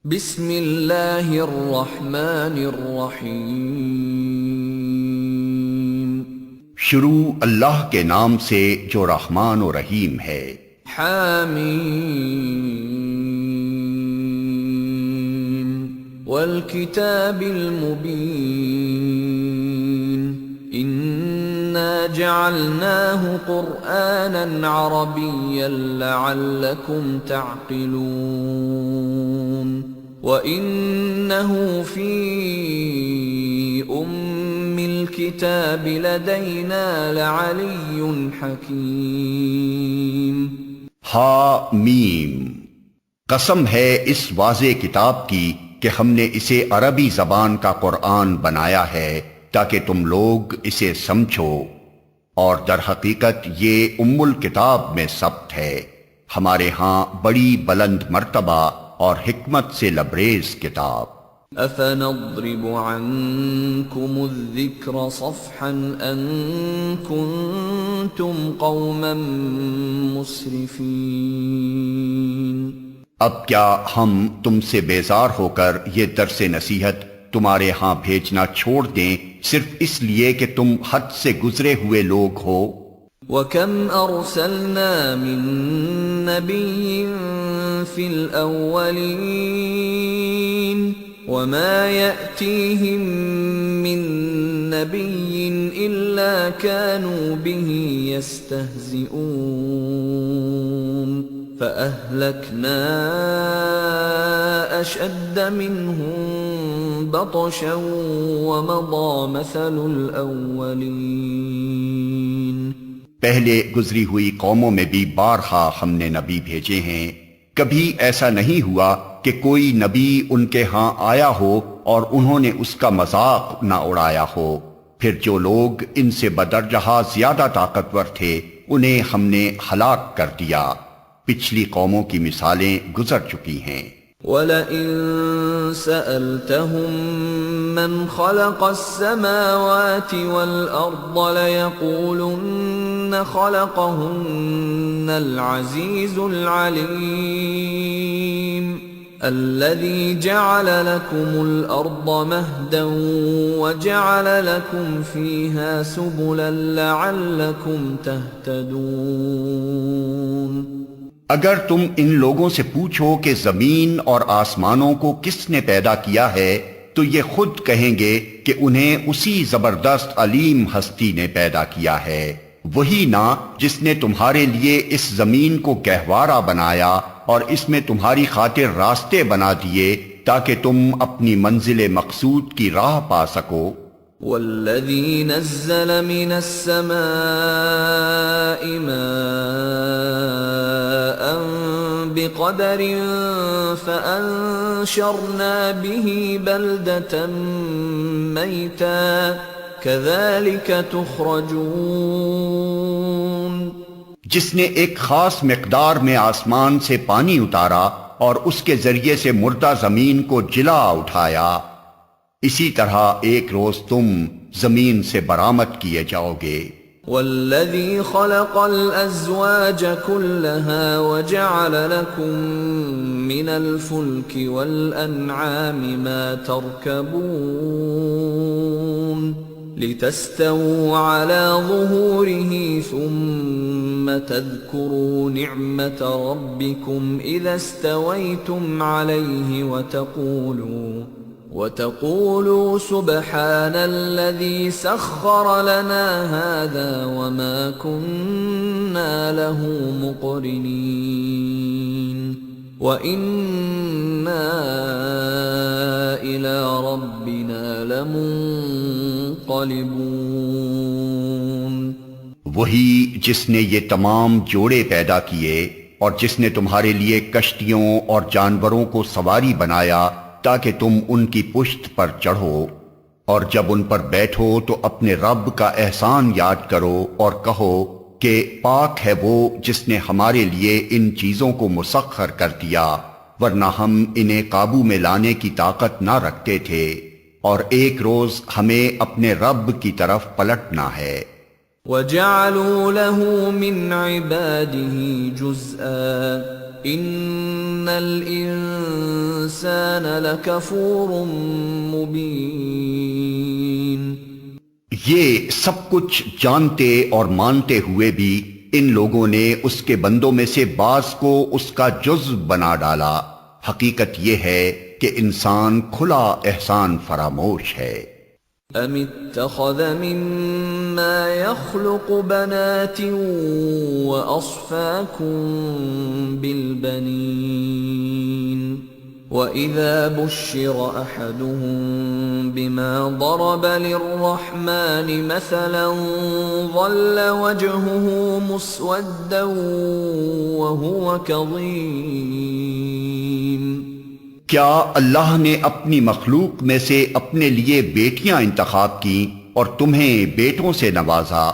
بسم اللہ الرحمن الرحیم۔ شروع اللہ کے نام سے جو رحمان و رحیم ہے۔ حامیم والکتاب المبین انا جعلناہ قرآنا عربیا لعلکم تعقلون وَإِنَّهُ فِي أُمِّ الْكِتَابِ لَدَيْنَا لَعَلِيٌّ حَكِيمٌ۔ حامیم، قسم ہے اس واضح کتاب کی کہ ہم نے اسے عربی زبان کا قرآن بنایا ہے تاکہ تم لوگ اسے سمجھو، اور در حقیقت یہ ام الکتاب میں ثبت ہے، ہمارے ہاں بڑی بلند مرتبہ اور حکمت سے لبریز کتاب۔ أَفَنَضْرِبُ عَنْكُمُ الذِّكْرَ صَفْحًا أَن كُنتُمْ قَوْمًا مُسْرِفِينَ۔ اب کیا ہم تم سے بیزار ہو کر یہ درس نصیحت تمہارے ہاں بھیجنا چھوڑ دیں صرف اس لیے کہ تم حد سے گزرے ہوئے لوگ ہو؟ وَكَمْ أَرْسَلْنَا مِن نَّبِيٍّ فِي الْأَوَّلِينَ وَمَا يَأْتِيهِم مِّن نَّبِيٍّ إِلَّا كَانُوا بِهِ يَسْتَهْزِئُونَ فَأَهْلَكْنَا أَشَدَّ مِنْهُم بَطْشًا وَمَضَىٰ مَثَلُ الْأَوَّلِينَ۔ پہلے گزری ہوئی قوموں میں بھی بارہا ہم نے نبی بھیجے ہیں، کبھی ایسا نہیں ہوا کہ کوئی نبی ان کے ہاں آیا ہو اور انہوں نے اس کا مذاق نہ اڑایا ہو، پھر جو لوگ ان سے بدرجہ زیادہ طاقتور تھے انہیں ہم نے ہلاک کر دیا۔ پچھلی قوموں کی مثالیں گزر چکی ہیں۔ وَلَئِن سَأَلْتَهُم مَّنْ خَلَقَ السَّمَاوَاتِ وَالْأَرْضَ لَيَقُولُنَّ خَلَقَهُنَّ الْعَزِيزُ الْعَلِيمُ الَّذِي جَعَلَ لَكُمُ الْأَرْضَ مَهْدًا وَجَعَلَ لَكُمْ فِيهَا سُبُلًا لَعَلَّكُمْ تَهْتَدُونَ۔ اگر تم ان لوگوں سے پوچھو کہ زمین اور آسمانوں کو کس نے پیدا کیا ہے تو یہ خود کہیں گے کہ انہیں اسی زبردست علیم ہستی نے پیدا کیا ہے، وہی نا جس نے تمہارے لیے اس زمین کو گہوارہ بنایا اور اس میں تمہاری خاطر راستے بنا دیے تاکہ تم اپنی منزل مقصود کی راہ پا سکو۔ وَالَّذِي نَزَّلَ مِنَ السَّمَاءِ مَاءً بِقَدَرٍ فَأَنشَرْنَا بِهِ بَلْدَةً مَيْتًا كَذَلِكَ تُخْرَجُونَ۔ جس نے ایک خاص مقدار میں آسمان سے پانی اتارا اور اس کے ذریعے سے مردہ زمین کو جلا اٹھایا، اسی طرح ایک روز تم زمین سے برآمد کیے جاؤ گے۔ وَالَّذِي خَلَقَ الْأَزْوَاجَ كُلَّهَا وَجَعَلَ لَكُم مِّنَ الْفُلْكِ وَالْأَنْعَامِ مَا تَرْكَبُونَ لِتَسْتَوُوا عَلَى ظُهُورِهِ ثُمَّ تَذْكُرُوا نِعْمَةَ رَبِّكُمْ إِذَا اسْتَوَيْتُمْ عَلَيْهِ وَتَقُولُوا سُبْحَانَ الَّذِي سَخَّرَ لَنَا هَذَا وَمَا كُنَّا لَهُ مُقْرِنِينَ وَإِنَّا إِلَى رَبِّنَا لَمُنقَلِبُونَ۔ وہی جس نے یہ تمام جوڑے پیدا کیے اور جس نے تمہارے لیے کشتیوں اور جانوروں کو سواری بنایا تاکہ تم ان کی پشت پر چڑھو، اور جب ان پر بیٹھو تو اپنے رب کا احسان یاد کرو اور کہو کہ پاک ہے وہ جس نے ہمارے لیے ان چیزوں کو مسخر کر دیا، ورنہ ہم انہیں قابو میں لانے کی طاقت نہ رکھتے تھے، اور ایک روز ہمیں اپنے رب کی طرف پلٹنا ہے۔ وَجَعَلُوا لَهُ مِنْ عِبَادِهِ جُزْءًا إِنَّ الْإِنسَانَ لَكَفُورٌ مُبِينٌ۔ یہ سب کچھ جانتے اور مانتے ہوئے بھی ان لوگوں نے اس کے بندوں میں سے بعض کو اس کا جزو بنا ڈالا۔ حقیقت یہ ہے کہ انسان کھلا احسان فراموش ہے۔ أَمِ اتَّخَذَ مِمَّا يَخْلُقُ بَنَاتٍ وَأَصْفَاكُم بِالْبَنِينَ وَإِذَا بُشِّرَ أَحَدُهُم بِمَا ضَرَبَ لِلرَّحْمَنِ مَثَلًا ظَلَّ وَجْهُهُ مُسْوَدًّا وَهُوَ كَظِيمٌ۔ کیا اللہ نے اپنی مخلوق میں سے اپنے لیے بیٹیاں انتخاب کی اور تمہیں بیٹوں سے نوازا؟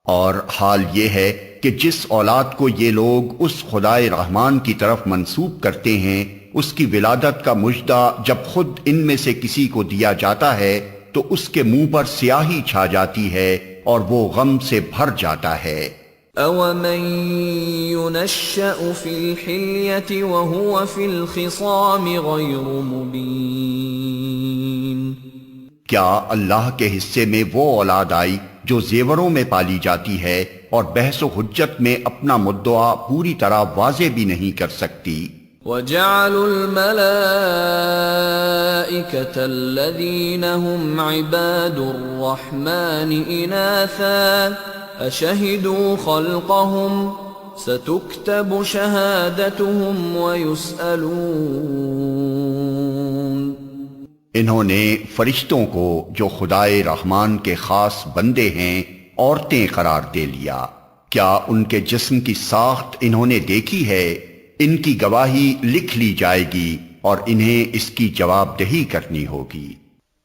اور حال یہ ہے کہ جس اولاد کو یہ لوگ اس خدائے رحمان کی طرف منسوب کرتے ہیں، اس کی ولادت کا مژدہ جب خود ان میں سے کسی کو دیا جاتا ہے تو اس کے منہ پر سیاہی چھا جاتی ہے اور وہ غم سے بھر جاتا ہے۔ أَوَمَن يُنَشَّأُ فِي الْحِلْيَةِ وَهُوَ فِي الْخِصَامِ غَيْرُ مُبِينٍ۔ کیا اللہ کے حصے میں وہ اولاد آئی جو زیوروں میں پالی جاتی ہے اور بحث و حجت میں اپنا مدعا پوری طرح واضح بھی نہیں کر سکتی؟ وَجَعَلُوا الْمَلَائِكَةَ الَّذِينَ هُمْ عِبَادُ الرَّحْمَنِ إِنَاثًا أَشَهِدُوا خَلْقَهُمْ سَتُكْتَبُ شَهَادَتُهُمْ وَيُسْأَلُونَ۔ انہوں نے فرشتوں کو جو خدائے رحمان کے خاص بندے ہیں عورتیں قرار دے لیا۔ کیا ان کے جسم کی ساخت انہوں نے دیکھی ہے؟ ان کی گواہی لکھ لی جائے گی اور انہیں اس کی جواب دہی کرنی ہوگی۔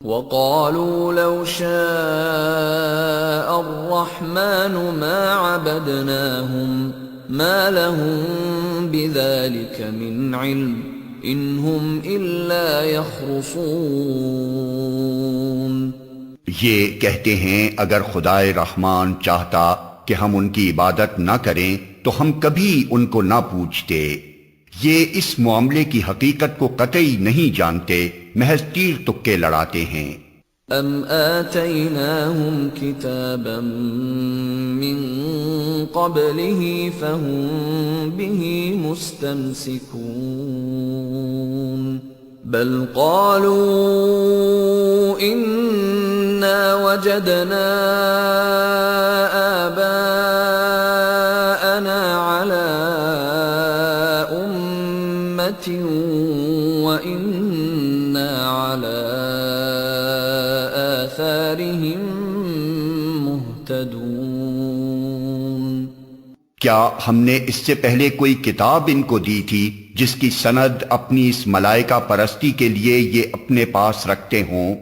وَقَالُوا لَوْ شَاءَ الرَّحْمَنُ مَا عَبَدْنَاهُمْ مَا لَهُم بِذَلِكَ مِنْ عِلْمٍ إِنْ هُمْ إِلَّا يَخْرُصُونَ۔ یہ کہتے ہیں اگر خدائے رحمان چاہتا کہ ہم ان کی عبادت نہ کریں تو ہم کبھی ان کو نہ پوچھتے۔ یہ اس معاملے کی حقیقت کو قطعی نہیں جانتے، محض تیر تکے لڑاتے ہیں۔ أَمْ آتَيْنَاهُمْ كِتَابًا مِّن قَبْلِهِ فَهُمْ بِهِ مُسْتَمْسِكُونَ بَلْ قَالُوا إِنَّا وَجَدْنَا آبَاءَنَا عَلَىٰ أُمَّةٍ وَإِنَّا عَلَىٰ آثَارِهِم مُهْتَدُونَ۔ کیا ہم نے اس سے پہلے کوئی کتاب ان کو دی تھی جس کی سند اپنی اس ملائکہ پرستی کے لیے یہ اپنے پاس رکھتے ہوں؟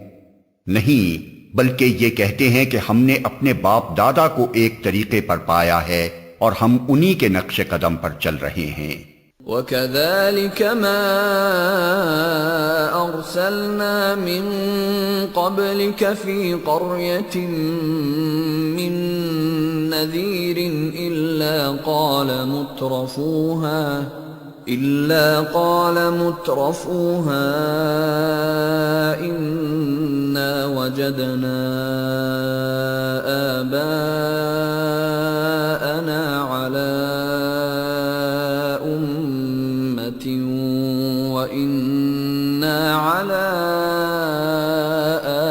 نہیں، بلکہ یہ کہتے ہیں کہ ہم نے اپنے باپ دادا کو ایک طریقے پر پایا ہے اور ہم انہی کے نقش قدم پر چل رہے ہیں۔ وَكَذَلِكَ مَا أَرْسَلْنَا مِن قَبْلِكَ فِي قَرْيَةٍ مِّن نَّذِيرٍ إِلَّا قَالَ مُتْرَفُوهَا إِنَّا وَجَدْنَا آبَاءَنَا عَلَىٰ أُمَّةٍ وَإِنَّا عَلَىٰ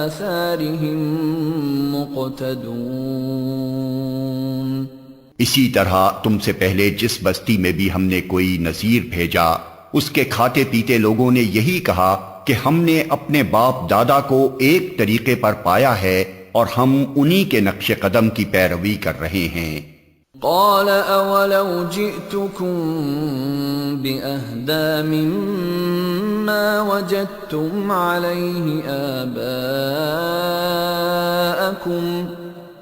آثَارِهِم مُقْتَدُونَ۔ اسی طرح تم سے پہلے جس بستی میں بھی ہم نے کوئی نذیر بھیجا، اس کے کھاتے پیتے لوگوں نے یہی کہا کہ ہم نے اپنے باپ دادا کو ایک طریقے پر پایا ہے اور ہم انہی کے نقش قدم کی پیروی کر رہے ہیں۔ قال اولو جئتكم بأهدى مما وجدتم عليه آباءكم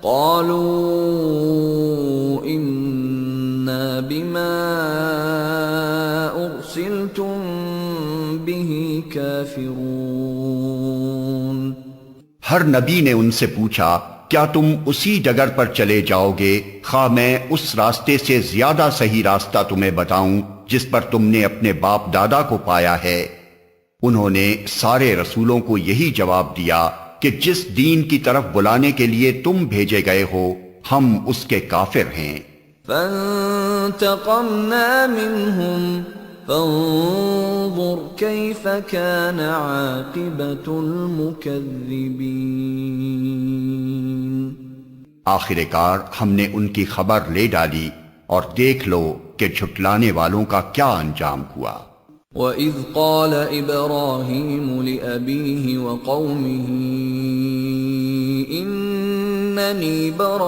قالوا إنا بما أرسلتم به كافرون۔ ہر نبی نے ان سے پوچھا کیا تم اسی ڈگر پر چلے جاؤ گے خواہ میں اس راستے سے زیادہ صحیح راستہ تمہیں بتاؤں جس پر تم نے اپنے باپ دادا کو پایا ہے؟ انہوں نے سارے رسولوں کو یہی جواب دیا کہ جس دین کی طرف بلانے کے لیے تم بھیجے گئے ہو ہم اس کے کافر ہیں۔ فانتقمنا منهم فانظر كيف كان عاقبة المكذبين۔ آخر کار ہم نے ان کی خبر لے ڈالی اور دیکھ لو کہ جھٹلانے والوں کا کیا انجام ہوا۔ وَإِذْ قَالَ إِبْرَاهِيمُ لِأَبِيهِ وَقَوْمِهِ إِنَّنِي بَرَاءٌ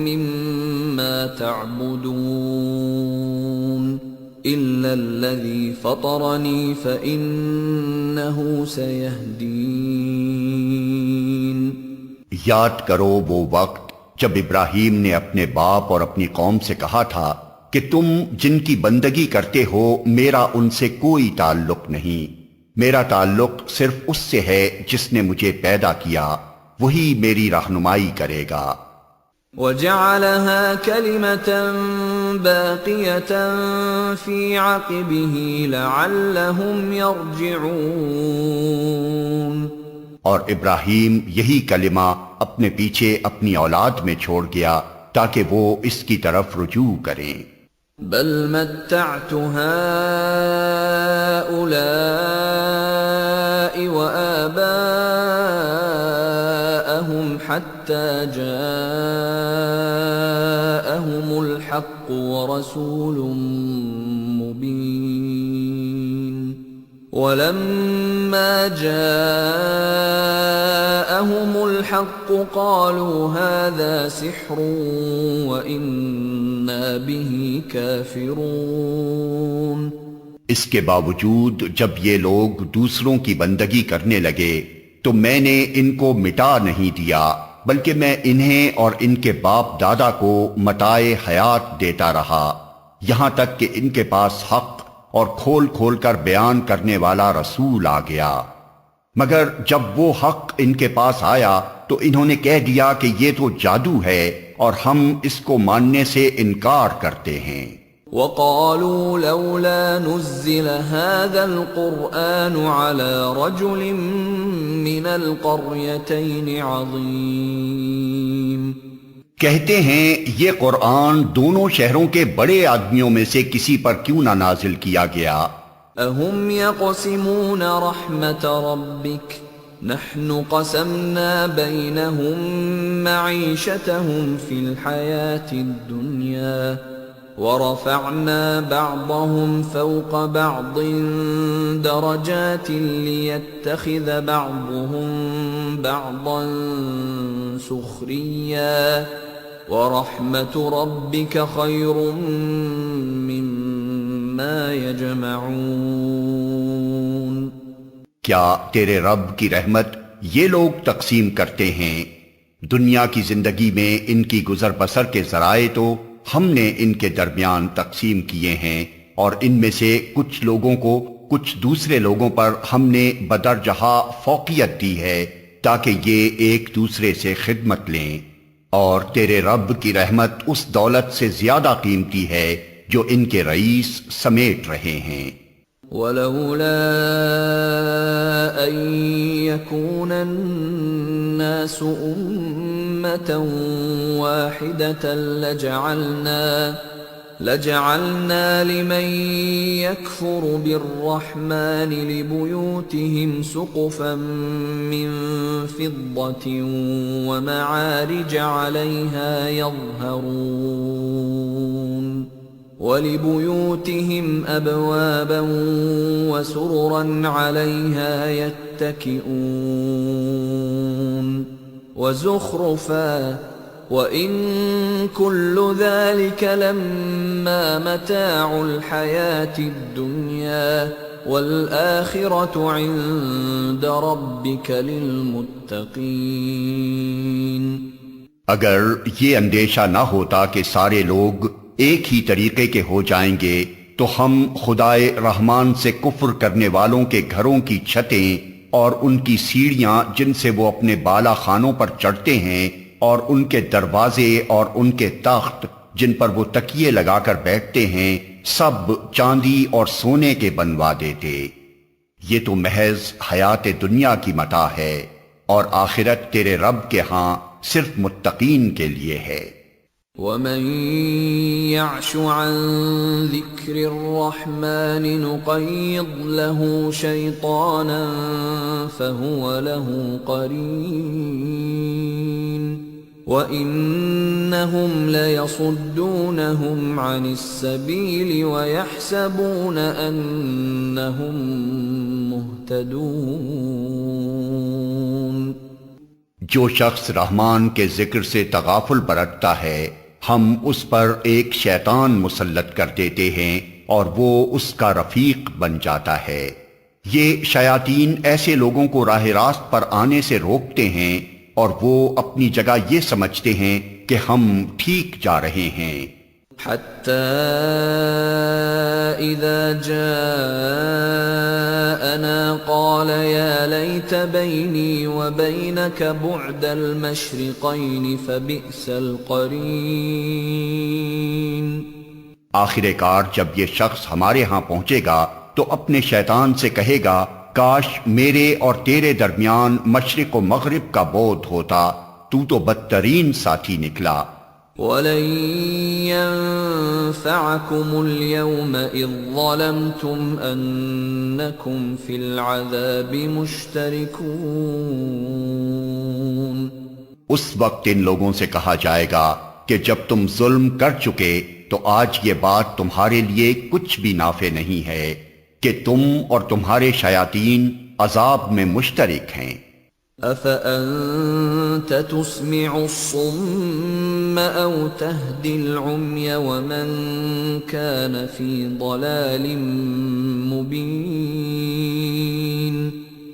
مِّمَّا تَعْبُدُونَ إِلَّا الَّذِي فَطَرَنِي فَإِنَّهُ سَيَهْدِينِ۔ یاد کرو وہ وقت جب ابراہیم نے اپنے باپ اور اپنی قوم سے کہا تھا کہ تم جن کی بندگی کرتے ہو میرا ان سے کوئی تعلق نہیں، میرا تعلق صرف اس سے ہے جس نے مجھے پیدا کیا، وہی میری رہنمائی کرے گا۔ وَجَعَلَهَا كَلِمَةً بَاقِيَةً فِي عَقِبِهِ لَعَلَّهُمْ يَرْجِعُونَ۔ اور ابراہیم یہی کلمہ اپنے پیچھے اپنی اولاد میں چھوڑ گیا تاکہ وہ اس کی طرف رجوع کریں۔ بل متعت هؤلاء وآباءهم حتى جاءهم الحق ورسول مبين ولما جاءهم الحق قالوا هذا سحر وإنا به كافرون۔ اس کے باوجود جب یہ لوگ دوسروں کی بندگی کرنے لگے تو میں نے ان کو مٹا نہیں دیا بلکہ میں انہیں اور ان کے باپ دادا کو متاع حیات دیتا رہا یہاں تک کہ ان کے پاس حق اور کھول کھول کر بیان کرنے والا رسول آ گیا، مگر جب وہ حق ان کے پاس آیا تو انہوں نے کہہ دیا کہ یہ تو جادو ہے اور ہم اس کو ماننے سے انکار کرتے ہیں۔ وَقَالُوا لَوْلَا نُزِّلَ هَذَا الْقُرْآنُ عَلَى رَجُلٍ مِّنَ الْقَرْيَتَيْنِ عَظِيمٍ۔ کہتے ہیں یہ قرآن دونوں شہروں کے بڑے آدمیوں میں سے کسی پر کیوں نہ نازل کیا گیا؟ اَهُمْ يَقْسِمُونَ رَحْمَةَ رَبِّكَ نَحْنُ قَسَمْنَا بَيْنَهُمْ مَعِيشَتَهُمْ فِي الْحَيَاةِ الدُّنْيَا وَرَفَعْنَا بَعْضَهُمْ فَوْقَ بَعْضٍ دَرَجَاتٍ لِيَتَّخِذَ بَعْضُهُمْ بَعْضًا سُخْرِيًّا وَرَحْمَةُ رَبِّكَ خَيْرٌ مِّمَّا يَجْمَعُونَ۔ کیا تیرے رب کی رحمت یہ لوگ تقسیم کرتے ہیں؟ دنیا کی زندگی میں ان کی گزر بسر کے ذرائع تو ہم نے ان کے درمیان تقسیم کیے ہیں اور ان میں سے کچھ لوگوں کو کچھ دوسرے لوگوں پر ہم نے بدرجہ فوقیت دی ہے تاکہ یہ ایک دوسرے سے خدمت لیں، اور تیرے رب کی رحمت اس دولت سے زیادہ قیمتی ہے جو ان کے رئیس سمیٹ رہے ہیں۔ وَلَوْلَا أَن يَكُونَ النَّاسُ أُمَّةً وَاحِدَةً لَجَعَلْنَا لِمَن يَكْفُرُ بِالرَّحْمَنِ لِبُيُوتِهِمْ سُقُفًا مِّن فِضَّةٍ وَمَعَارِجَ عَلَيْهَا يَظْهَرُونَ وَلِبُيُوتِهِمْ أَبْوَابًا وَسُرُرًا عَلَيْهَا يَتَّكِئُونَ وَزُخْرُفًا وَإِن كُلُّ ذَلِكَ لَمَّا مَتَاعُ الْحَيَاةِ الدُّنْيَا وَالْآخِرَةُ عِندَ رَبِّكَ لِلْمُتَّقِينَ۔ اگر یہ اندیشہ نہ ہوتا کہ سارے لوگ ایک ہی طریقے کے ہو جائیں گے تو ہم خدائے رحمان سے کفر کرنے والوں کے گھروں کی چھتیں اور ان کی سیڑھیاں جن سے وہ اپنے بالا خانوں پر چڑھتے ہیں، اور ان کے دروازے اور ان کے تخت جن پر وہ تکیے لگا کر بیٹھتے ہیں، سب چاندی اور سونے کے بنوا دیتے۔ یہ تو محض حیات دنیا کی متاع ہے، اور آخرت تیرے رب کے ہاں صرف متقین کے لیے ہے۔ وَمَن يَعْشُ عَن ذِكْرِ الرَّحْمَنِ نُقَيِّضْ لَهُ شَيْطَانًا فَهُوَ لَهُ قَرِينٌ وَإِنَّهُمْ لَيَصُدُّونَهُمْ عَنِ السَّبِيلِ وَيَحْسَبُونَ أَنَّهُمْ مُهْتَدُونَ۔ جو شخص رحمان کے ذکر سے تغافل برتتا ہے، ہم اس پر ایک شیطان مسلط کر دیتے ہیں اور وہ اس کا رفیق بن جاتا ہے۔ یہ شیاطین ایسے لوگوں کو راہ راست پر آنے سے روکتے ہیں، اور وہ اپنی جگہ یہ سمجھتے ہیں کہ ہم ٹھیک جا رہے ہیں۔ حَتَّى إِذَا جَاءَنَا قَالَ يَا لَيْتَ بَيْنِي وَبَيْنَكَ بُعْدَ الْمَشْرِقَيْنِ فَبِئْسَ الْقَرِينُ۔ آخر کار جب یہ شخص ہمارے ہاں پہنچے گا تو اپنے شیطان سے کہے گا، کاش میرے اور تیرے درمیان مشرق و مغرب کا بعد ہوتا، تو بدترین ساتھی نکلا۔ وَلَن يَنفَعَكُمُ الْيَوْمَ إِذ ظَّلَمْتُمْ أَنَّكُمْ فِي الْعَذَابِ مُشْتَرِكُونَ۔ اس وقت ان لوگوں سے کہا جائے گا کہ جب تم ظلم کر چکے تو آج یہ بات تمہارے لیے کچھ بھی نافع نہیں ہے کہ تم اور تمہارے شیاطین عذاب میں مشترک ہیں۔ أَفَأَنْتَ تُسْمِعُ الصُّمَّ أَوْ تَهْدِي الْعُمْيَ وَمَنْ كَانَ فِي ضَلَالٍ مُبِينٍ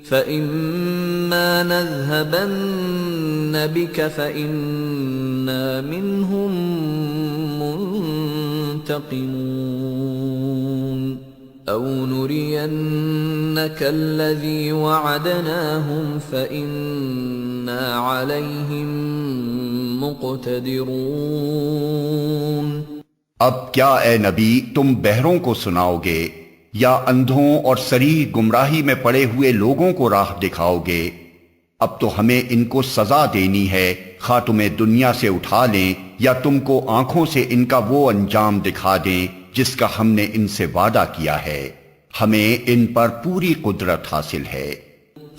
فَإِمَّا نَذْهَبَنَّ بِكَ فَإِنَّا مِنْهُمْ مُنْتَقِمُونَ أَوْ نُرِيَنَّكَ الَّذِي وَعَدْنَاهُمْ فَإِنَّا عَلَيْهِمْ مُقْتَدِرُونَ۔ اب کیا اے نبی تم بہروں کو سناؤ گے یا اندھوں اور صریح گمراہی میں پڑے ہوئے لوگوں کو راہ دکھاؤ گے؟ اب تو ہمیں ان کو سزا دینی ہے، خواہ تمہیں دنیا سے اٹھا لیں یا تم کو آنکھوں سے ان کا وہ انجام دکھا دیں جس کا ہم نے ان سے وعدہ کیا ہے۔ ہمیں ان پر پوری قدرت حاصل ہے۔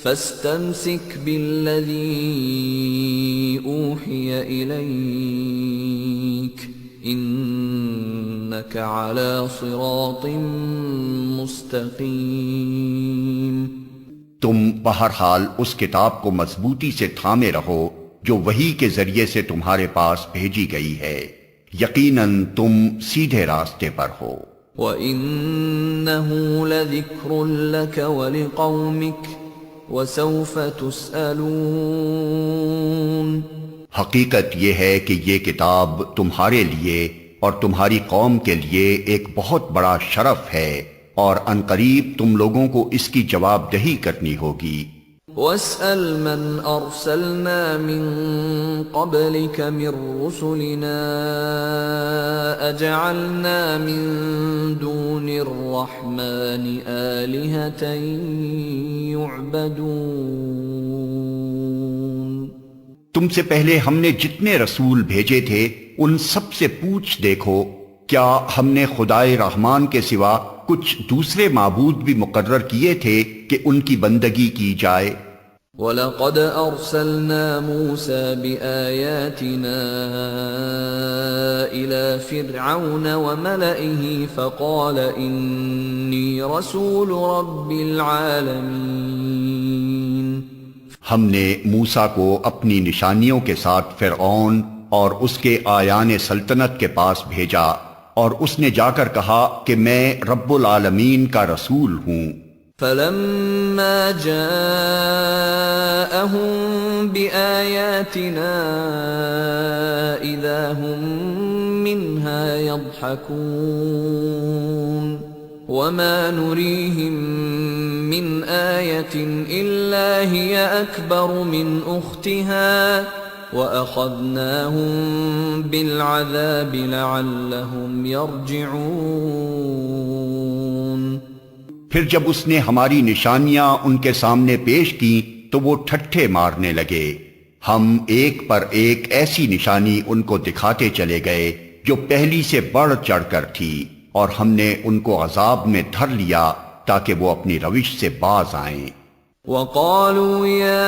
فَاسْتَمْسِكْ بِالَّذِي أُوحِيَ إِلَيْكَ إِنَّكَ عَلَى صِرَاطٍ مُسْتَقِيمٍ۔ تم بہرحال اس کتاب کو مضبوطی سے تھامے رہو جو وحی کے ذریعے سے تمہارے پاس بھیجی گئی ہے، یقیناً تم سیدھے راستے پر ہو۔ وَإِنَّهُ لَذِكْرٌ لَكَ وَلِقَوْمِكَ وَسَوْفَ تُسْأَلُونَ۔ حقیقت یہ ہے کہ یہ کتاب تمہارے لیے اور تمہاری قوم کے لیے ایک بہت بڑا شرف ہے، اور عنقریب تم لوگوں کو اس کی جواب دہی کرنی ہوگی۔ وَاسْأَلْ مَنْ أَرْسَلْنَا مِن قَبْلِكَ مِن رُّسُلِنَا أَجَعَلْنَا مِن دُونِ الرَّحْمَنِ آلِهَةً يُعْبَدُونَ۔ تم سے پہلے ہم نے جتنے رسول بھیجے تھے ان سب سے پوچھ دیکھو، کیا ہم نے خدائے رحمان کے سوا کچھ دوسرے معبود بھی مقرر کیے تھے کہ ان کی بندگی کی جائے؟ وَلَقَدْ أَرْسَلْنَا مُوسَى بِآيَاتِنَا إِلَى فِرْعَوْنَ وَمَلَئِهِ فَقَالَ إِنِّي رَسُولُ رَبِّ الْعَالَمِينَ۔ ہم نے موسیٰ کو اپنی نشانیوں کے ساتھ فرعون اور اس کے آیان سلطنت کے پاس بھیجا، اور اس نے جا کر کہا کہ میں رب العالمین کا رسول ہوں۔ فَلَمَّا جَاءَهُم بِآيَاتِنَا إِذَا هُم مِّنْهَا يَضْحَكُونَ وَمَا نُرِيهِم من آية إلا هي أكبر من أختها وأخذناهم بالعذاب لعلهم يرجعون۔ پھر جب اس نے ہماری نشانیاں ان کے سامنے پیش کی تو وہ ٹھٹھے مارنے لگے۔ ہم ایک پر ایک ایسی نشانی ان کو دکھاتے چلے گئے جو پہلی سے بڑھ چڑھ کر تھی، اور ہم نے ان کو عذاب میں دھر لیا تاکہ وہ اپنی روش سے باز آئیں۔ وقالوا يا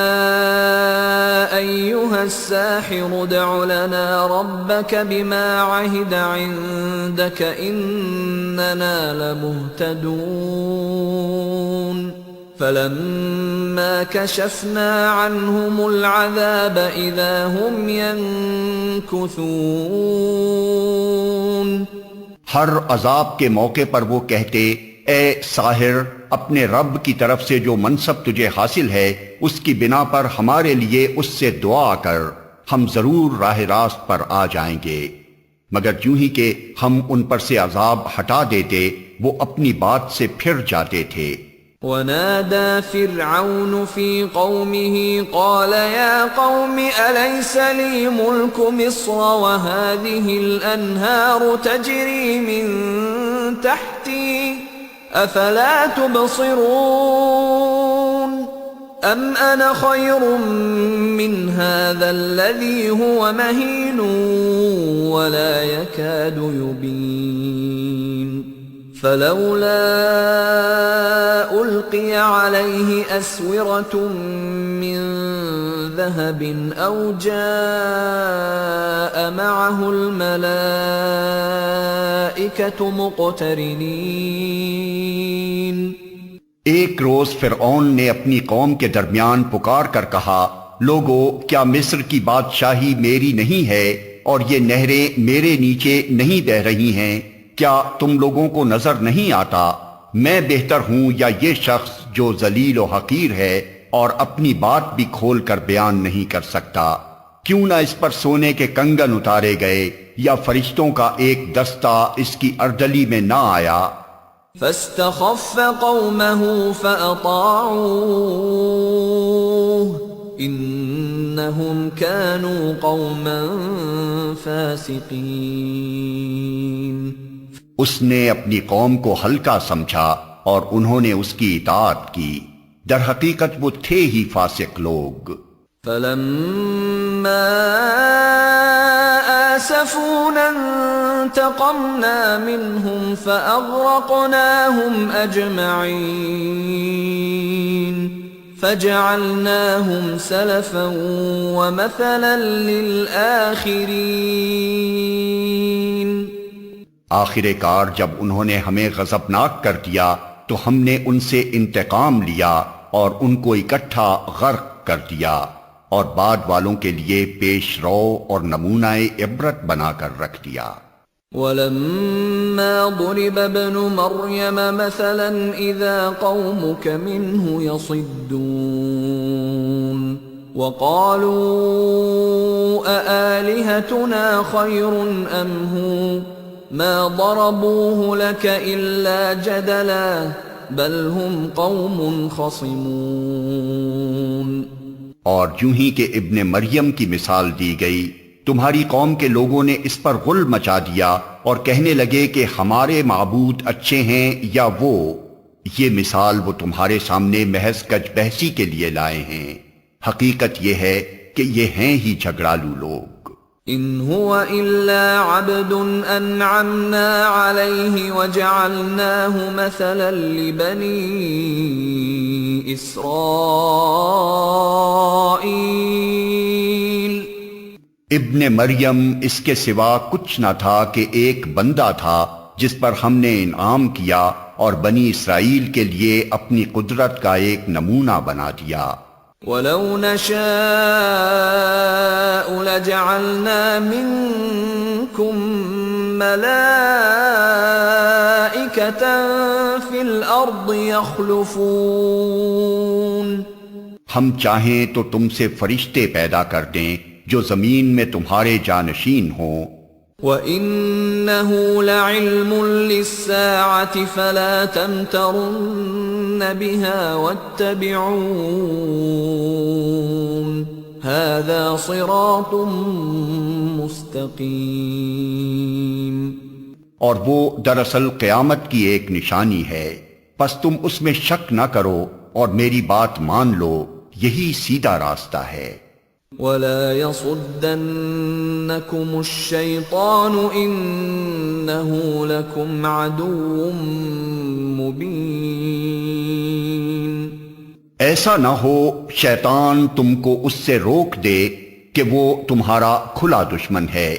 أيها الساحر ادع لنا ربك بما عهد عندك إننا لمهتدون فلما كشفنا عنهم العذاب إذا هم ينكثون۔ ہر عذاب کے موقع پر وہ کہتے، اے ساحر، اپنے رب کی طرف سے جو منصب تجھے حاصل ہے اس کی بنا پر ہمارے لیے اس سے دعا کر، ہم ضرور راہ راست پر آ جائیں گے۔ مگر یوں ہی کہ ہم ان پر سے عذاب ہٹا دیتے وہ اپنی بات سے پھر جاتے تھے۔ ونادى فرعون في قومه قال يا قوم أليس لي ملك مصر وهذه الأنهار تجري من تحتي أفلا تبصرون أم أنا خير من هذا الذي هو مهين ولا يكاد يبين فلولا ألقي عليه أسورة من ذهب أو جاء معه الملائكة مقترنين۔ ایک روز فرعون نے اپنی قوم کے درمیان پکار کر کہا، لوگو، کیا مصر کی بادشاہی میری نہیں ہے اور یہ نہریں میرے نیچے نہیں بہہ رہی ہیں؟ کیا تم لوگوں کو نظر نہیں آتا میں بہتر ہوں یا یہ شخص جو ذلیل و حقیر ہے اور اپنی بات بھی کھول کر بیان نہیں کر سکتا؟ کیوں نہ اس پر سونے کے کنگن اتارے گئے یا فرشتوں کا ایک دستہ اس کی اردلی میں نہ آیا؟ فاستخف قومه فأطاعوه إنهم كانوا قوما فاسقين۔ اس نے اپنی قوم کو ہلکا سمجھا اور انہوں نے اس کی اطاعت کی، در حقیقت وہ تھے ہی فاسق لوگ۔ فلما آسفونا انتقمنا منهم فأغرقناهم أجمعين فجعلناهم سلفا ومثلا للآخرين۔ آخر کار جب انہوں نے ہمیں غضبناک کر دیا تو ہم نے ان سے انتقام لیا اور ان کو اکٹھا غرق کر دیا، اور بعد والوں کے لیے پیش رو اور نمونہ عبرت بنا کر رکھ دیا۔ وَلَمَّا ضُرِبَ ابْنُ مَرْيَمَ مَثَلًا إِذَا قَوْمُكَ مِنْهُ يَصِدُّونَ وَقَالُوا أَآلِهَتُنَا خَيْرٌ أَمْ هُوَ مَا ضَرَبُوهُ لَكَ إِلَّا جَدَلًا بَلْ هُمْ قَوْمٌ خَصِمُونَ۔ اور یوں ہی کہ ابن مریم کی مثال دی گئی، تمہاری قوم کے لوگوں نے اس پر غل مچا دیا اور کہنے لگے کہ ہمارے معبود اچھے ہیں یا وہ، یہ مثال وہ تمہارے سامنے محض کج بحثی کے لیے لائے ہیں، حقیقت یہ ہے کہ یہ ہیں ہی جھگڑالو لوگ۔ ان هو الا عبد انعمنا عليه وجعلناه مثلا لبني اسرائيل۔ ابن مریم اس کے سوا کچھ نہ تھا کہ ایک بندہ تھا جس پر ہم نے انعام کیا اور بنی اسرائیل کے لیے اپنی قدرت کا ایک نمونہ بنا دیا۔ وَلَوْ نَشَاءُ لَجَعَلْنَا مِنْكُمْ مَلَائِكَةً فِي الْأَرْضِ يَخْلُفُونَ۔ ہم چاہیں تو تم سے فرشتے پیدا کر دیں جو زمین میں تمہارے جانشین ہوں، وَإِنَّهُ لَعِلْمٌ لِلسَّاعَةِ فَلَا تَمْتَرُنَّ بِهَا وَاتَّبِعُونِ هَذَا صِرَاطٌ مُسْتَقِيمٌ۔ اور وہ دراصل قیامت کی ایک نشانی ہے، پس تم اس میں شک نہ کرو اور میری بات مان لو، یہی سیدھا راستہ ہے۔ وَلَا يَصُدَّنَّكُمُ الشَّيْطَانُ إِنَّهُ لَكُمْ عَدُوٌّ مُبِينٌ۔ ایسا نہ ہو شیطان تم کو اس سے روک دے کہ وہ تمہارا کھلا دشمن ہے۔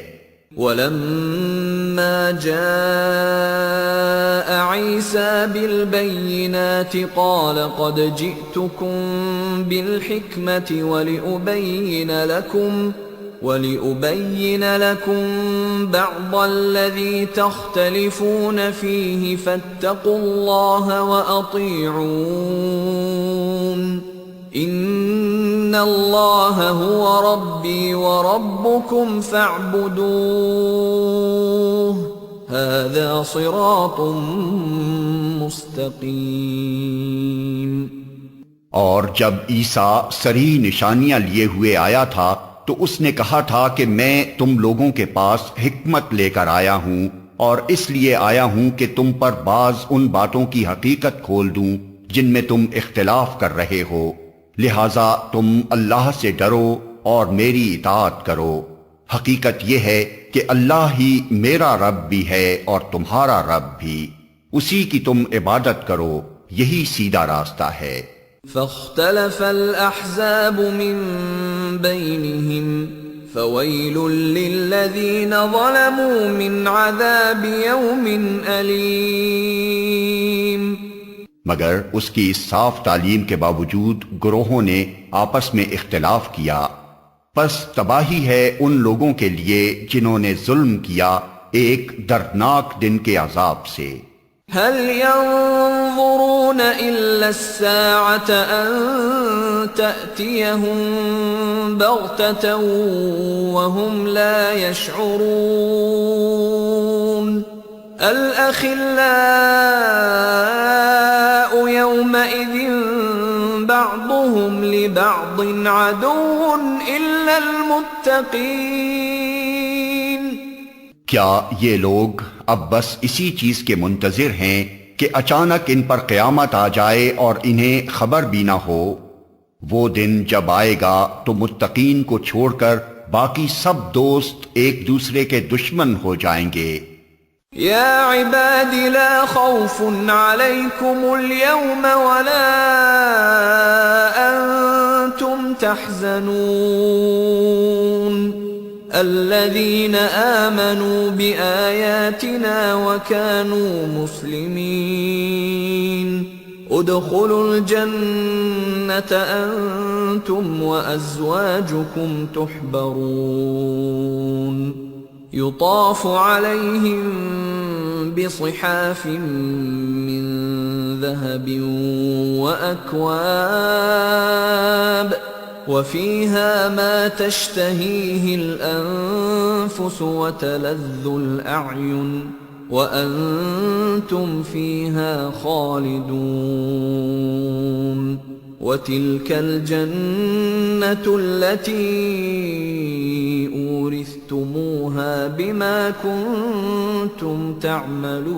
وَلَمَّا جَاءَ عِيسَى بِالْبَيِّنَاتِ قَالَ قَدْ جِئْتُكُمْ بِالْحِكْمَةِ وَلِأُبَيِّنَ لَكُمْ بَعْضَ الَّذِي تَخْتَلِفُونَ فِيهِ فَاتَّقُوا اللَّهَ وَأَطِيعُونِ إِنَّ اللَّهَ هُوَ رَبِّي وَرَبُّكُمْ فَاعْبُدُوهُ هَذَا صِرَاطٌ مُسْتَقِيمٌ۔ اور جب عیسیٰ صریح نشانیاں لیے ہوئے آیا تھا تو اس نے کہا تھا کہ میں تم لوگوں کے پاس حکمت لے کر آیا ہوں، اور اس لیے آیا ہوں کہ تم پر بعض ان باتوں کی حقیقت کھول دوں جن میں تم اختلاف کر رہے ہو، لہٰذا تم اللہ سے ڈرو اور میری اطاعت کرو۔ حقیقت یہ ہے کہ اللہ ہی میرا رب بھی ہے اور تمہارا رب بھی، اسی کی تم عبادت کرو، یہی سیدھا راستہ ہے۔ فاختلف الأحزاب من بينهم فويل للذين ظلموا من عذاب يوم أليم۔ مگر اس کی اس صاف تعلیم کے باوجود گروہوں نے آپس میں اختلاف کیا، پس تباہی ہے ان لوگوں کے لیے جنہوں نے ظلم کیا ایک دردناک دن کے عذاب سے۔ هل ينظرون إلا الساعة أن تأتيهم بغتة وهم لا يشعرون الأخلاء يومئذ بعضهم لبعض عدو إلا المتقين۔ کیا یہ لوگ اب بس اسی چیز کے منتظر ہیں کہ اچانک ان پر قیامت آ جائے اور انہیں خبر بھی نہ ہو؟ وہ دن جب آئے گا تو متقین کو چھوڑ کر باقی سب دوست ایک دوسرے کے دشمن ہو جائیں گے۔ یا عباد لا خوف علیکم اليوم ولا انتم تحزنون الذين آمنوا بآياتنا وكانوا مسلمين ادخلوا الجنة أنتم وأزواجكم تحبرون يطاف عليهم بصحاف من ذهب وأكواب وفيها ما تشتهيه الأنفس وتلذ الأعين وأنتم فيها خالدون وتلك الجنة التي أورثتموها بما كنتم تعملون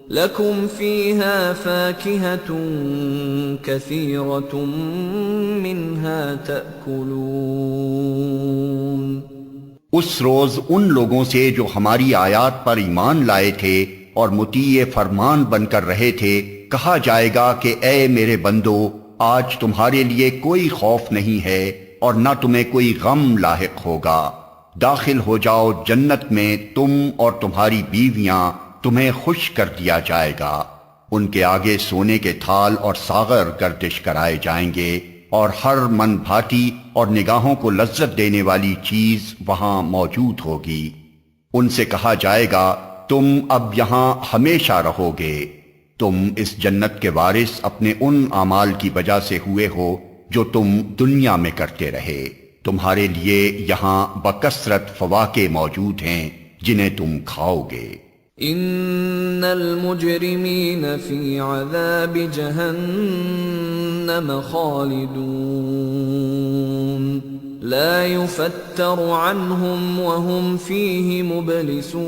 لكم فيها فاكهة كثيرة منها تأكلون۔ اس روز ان لوگوں سے جو ہماری آیات پر ایمان لائے تھے اور مطیع فرمان بن کر رہے تھے کہا جائے گا کہ اے میرے بندو، آج تمہارے لیے کوئی خوف نہیں ہے اور نہ تمہیں کوئی غم لاحق ہوگا، داخل ہو جاؤ جنت میں، تم اور تمہاری بیویاں، تمہیں خوش کر دیا جائے گا، ان کے آگے سونے کے تھال اور ساغر گردش کرائے جائیں گے، اور ہر من بھاتی اور نگاہوں کو لذت دینے والی چیز وہاں موجود ہوگی۔ ان سے کہا جائے گا تم اب یہاں ہمیشہ رہو گے، تم اس جنت کے وارث اپنے ان اعمال کی وجہ سے ہوئے ہو جو تم دنیا میں کرتے رہے۔ تمہارے لیے یہاں بکثرت فواکہ موجود ہیں جنہیں تم کھاؤ گے۔ ان المجرمین فی عذاب جہنم خالدون لا یفتر عنہم وهم فیہ مبلسون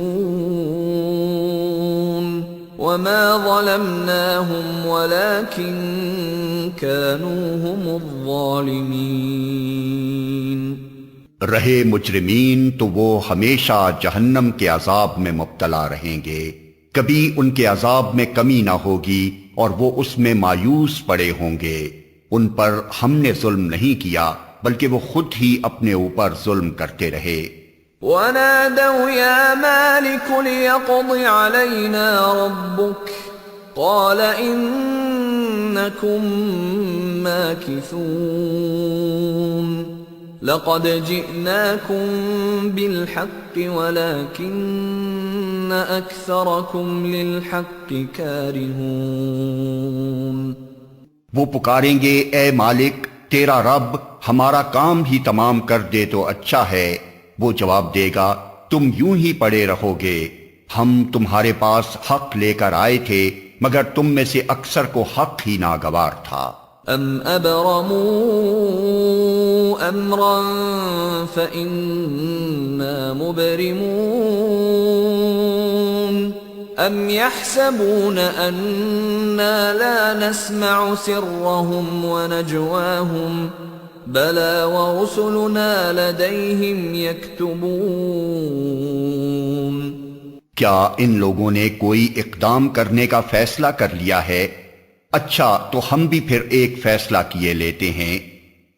وما ظلمناهم ولكن كانوا هم الظالمين۔ رہے مجرمین تو وہ ہمیشہ جہنم کے عذاب میں مبتلا رہیں گے، کبھی ان کے عذاب میں کمی نہ ہوگی اور وہ اس میں مایوس پڑے ہوں گے۔ ان پر ہم نے ظلم نہیں کیا بلکہ وہ خود ہی اپنے اوپر ظلم کرتے رہے۔ وَنَادَوْا يَا مَالِكُ لِيَقْضِ عَلَيْنَا رَبُّكَ قَالَ إِنَّكُمْ مَاكِثُونَ لَقَدْ جِئْنَاكُمْ بِالْحَقِّ وَلَكِنَّ أَكْثَرَكُمْ لِلْحَقِّ كَارِهُونَ۔ وہ پکاریں گے اے مالک تیرا رب ہمارا کام ہی تمام کر دے تو اچھا ہے۔ وہ جواب دے گا تم یوں ہی پڑے رہو گے، ہم تمہارے پاس حق لے کر آئے تھے مگر تم میں سے اکثر کو حق ہی ناگوار تھا۔ ام ابرموا امرا فإنا مبرمون ام يحسبون أنا لا نسمع سرهم ونجواهم بلى ورسلنا لديهم يكتبون۔ کیا ان لوگوں نے کوئی اقدام کرنے کا فیصلہ کر لیا ہے؟ اچھا تو ہم بھی پھر ایک فیصلہ کیے لیتے ہیں۔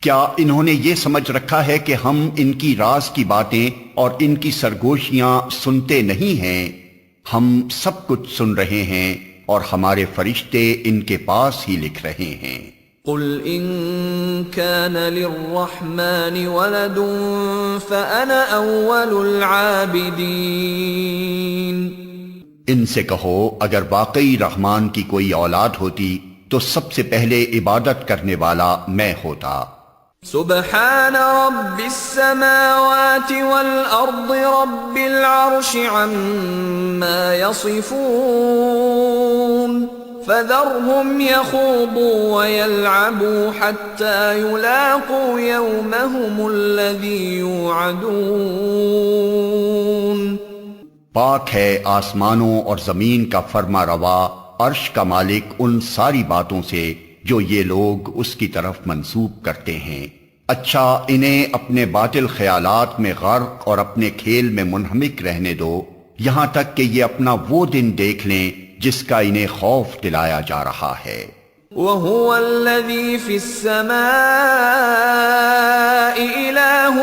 کیا انہوں نے یہ سمجھ رکھا ہے کہ ہم ان کی راز کی باتیں اور ان کی سرگوشیاں سنتے نہیں ہیں؟ ہم سب کچھ سن رہے ہیں اور ہمارے فرشتے ان کے پاس ہی لکھ رہے ہیں۔ قل ان كان للرحمن ولد فأنا اول العابدین۔ ان سے کہو اگر واقعی رحمان کی کوئی اولاد ہوتی تو سب سے پہلے عبادت کرنے والا میں ہوتا۔ سبحان رب السماوات والارض رب العرش عما يصفون فذرهم يخوضوا ويلعبوا حتى يلاقوا يومهم الذي يوعدون۔ پاک ہے آسمانوں اور زمین کا فرما روا، عرش کا مالک ان ساری باتوں سے جو یہ لوگ اس کی طرف منسوب کرتے ہیں۔ اچھا انہیں اپنے باطل خیالات میں غرق اور اپنے کھیل میں منہمک رہنے دو یہاں تک کہ یہ اپنا وہ دن دیکھ لیں جس کا انہیں خوف دلایا جا رہا ہے۔ وَهُوَ الَّذِي فِي السَّمَاءِ إِلَٰهٌ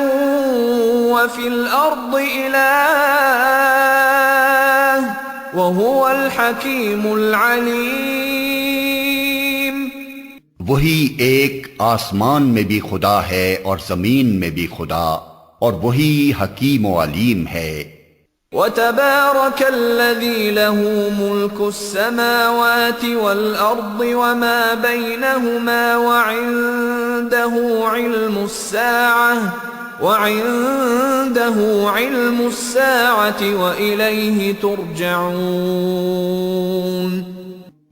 وَفِي الْأَرْضِ إِلَٰهٌ وَهُوَ الْحَكِيمُ الْعَلِيمُ۔ وہی ایک آسمان میں بھی خدا ہے اور زمین میں بھی خدا، اور وہی حکیم و علیم ہے۔ وَتَبَارَكَ الَّذِي لَهُ مُلْكُ السَّمَاوَاتِ وَالْأَرْضِ وَمَا بَيْنَهُمَا وَعِندَهُ عِلْمُ السَّاعَةِ وَإِلَيْهِ تُرْجَعُونَ۔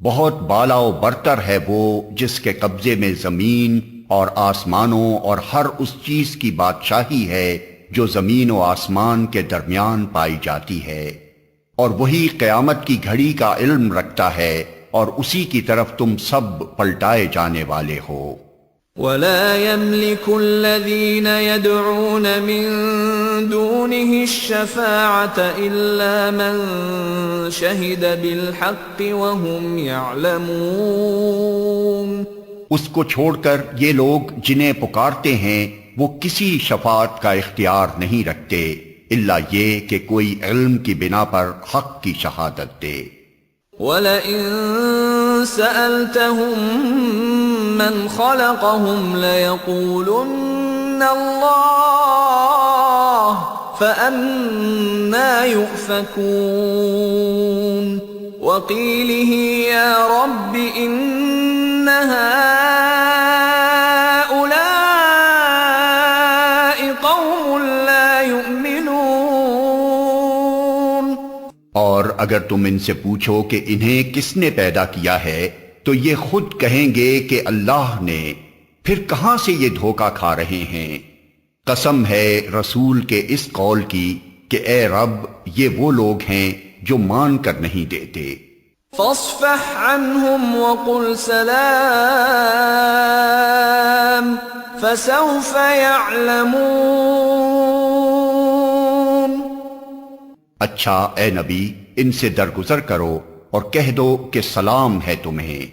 بہت بالا و برتر ہے وہ جس کے قبضے میں زمین اور آسمانوں اور ہر اس چیز کی بادشاہی ہے جو زمین و آسمان کے درمیان پائی جاتی ہے، اور وہی قیامت کی گھڑی کا علم رکھتا ہے اور اسی کی طرف تم سب پلٹائے جانے والے ہو۔ وَلَا يَمْلِكُ الَّذِينَ يَدْعُونَ مِن دُونِهِ الشَّفَاعَةَ إِلَّا مَن شَهِدَ بِالْحَقِّ وَهُمْ يَعْلَمُونَ۔ اس کو چھوڑ کر یہ لوگ جنہیں پکارتے ہیں وہ کسی شفاعت کا اختیار نہیں رکھتے الا یہ کہ کوئی علم کی بنا پر حق کی شہادت دے۔ وَلَئِن سَأَلْتَهُم مَّنْ خَلَقَهُمْ لَيَقُولُنَّ اللَّهُ فَأَنَّىٰ يُؤْفَكُونَ وَقِيلِهِ يَا رَبِّ إِنَّ هَٰؤُلَاءِ اور اگر تم ان سے پوچھو کہ انہیں کس نے پیدا کیا ہے تو یہ خود کہیں گے کہ اللہ نے، پھر کہاں سے یہ دھوکہ کھا رہے ہیں۔ قسم ہے رسول کے اس قول کی کہ اے رب یہ وہ لوگ ہیں جو مان کر نہیں دیتے۔ فاصفح عنهم وقل سلام فسوف يعلمون۔ اچھا اے نبی ان سے درگزر کرو اور کہہ دو کہ سلام ہے تمہیں،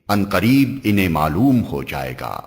ان قریب انہیں معلوم ہو جائے گا۔